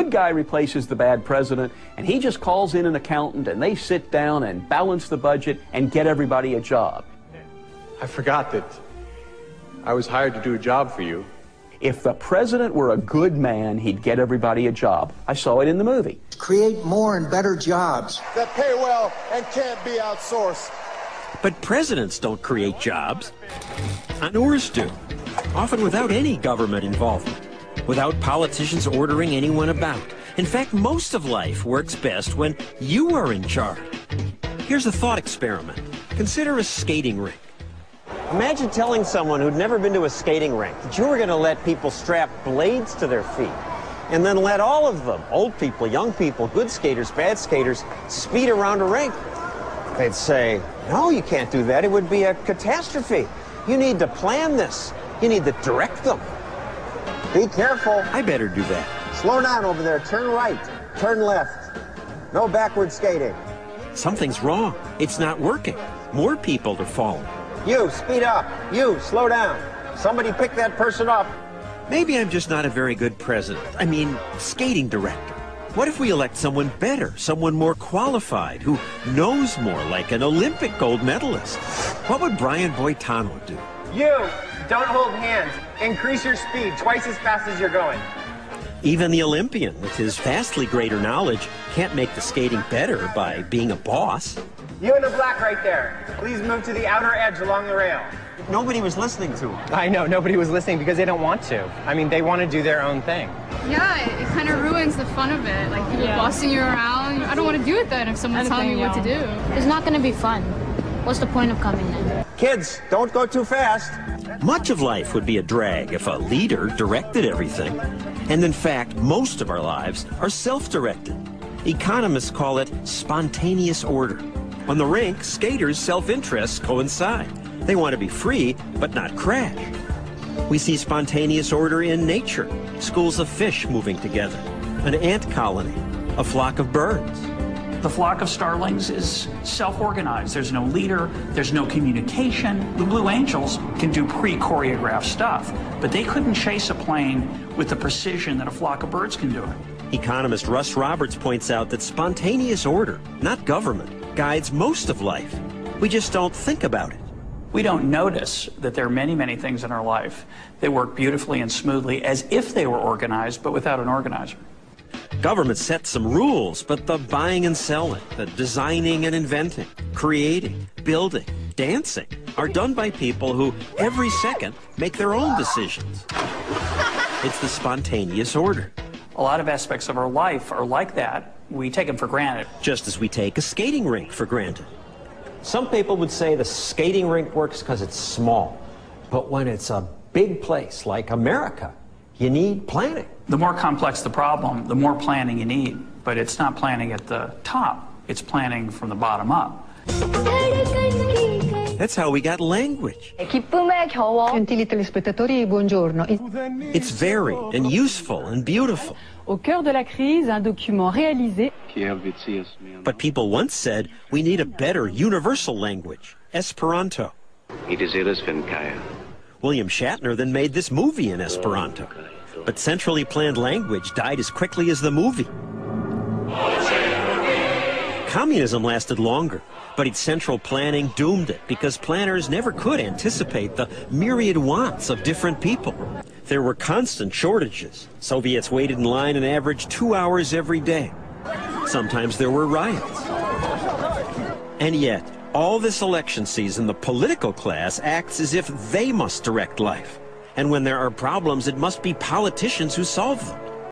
good guy replaces the bad president, and he just calls in an accountant, and they sit down and balance the budget and get everybody a job. I forgot that I was hired to do a job for you. If the president were a good man, he'd get everybody a job. I saw it in the movie. Create more and better jobs that pay well and can't be outsourced. But presidents don't create jobs. Entrepreneurs do, often without any government involvement, without politicians ordering anyone about. In fact, most of life works best when you are in charge. Here's a thought experiment. Consider a skating rink. Imagine telling someone who'd never been to a skating rink that you were going to let people strap blades to their feet and then let all of them, old people, young people, good skaters, bad skaters, speed around a rink. They'd say, no, you can't do that. It would be a catastrophe. You need to plan this. You need to direct them. Be careful. I better do that. Slow down over there. Turn right. Turn left. No backward skating. Something's wrong. It's not working. More people are falling. You, speed up. You, slow down. Somebody pick that person up. Maybe I'm just not a very good president. I mean, skating director. What if we elect someone better, someone more qualified, who knows more, like an Olympic gold medalist? What would Brian Boitano do? You, don't hold hands. Increase your speed twice as fast as you're going. Even the Olympian, with his vastly greater knowledge, can't make the skating better by being a boss. You in the black right there. Please move to the outer edge along the rail. Nobody was listening to him. I know, nobody was listening because they don't want to. I mean, they want to do their own thing. Yeah, it kind of ruins the fun of it. Like, people bossing you around. I don't want to do it then if someone's telling me what to do. It's not going to be fun. What's the point of coming in? Kids, don't go too fast. Much of life would be a drag if a leader directed everything. And in fact, most of our lives are self-directed. Economists call it spontaneous order. On the rink, skaters' self-interests coincide. They want to be free, but not crash. We see spontaneous order in nature. Schools of fish moving together, an ant colony, a flock of birds. The flock of starlings is self-organized. There's no leader, there's no communication. The Blue Angels can do pre-choreographed stuff, but they couldn't chase a plane with the precision that a flock of birds can do it. Economist Russ Roberts points out that spontaneous order, not government, guides most of life. We just don't think about it. We don't notice that there are many, many things in our life that work beautifully and smoothly as if they were organized, but without an organizer. Government sets some rules, but the buying and selling, the designing and inventing, creating, building, dancing are done by people who every second make their own decisions. It's the spontaneous order. A lot of aspects of our life are like that. We take them for granted. Just as we take a skating rink for granted. Some people would say the skating rink works because it's small. But when it's a big place like America, you need planning. The more complex the problem, the more planning you need. But it's not planning at the top. It's planning from the bottom up. That's how we got language. Gentili telespettatori, buongiorno. It's varied and useful and beautiful. Au cœur de la crise, un document réalisé. But people once said we need a better universal language, Esperanto. William Shatner then made this movie in Esperanto. But centrally planned language died as quickly as the movie. Communism lasted longer, but its central planning doomed it because planners never could anticipate the myriad wants of different people. There were constant shortages. Soviets waited in line an average 2 hours every day. Sometimes there were riots. And yet, all this election season, the political class acts as if they must direct life. And when there are problems, it must be politicians who solve them.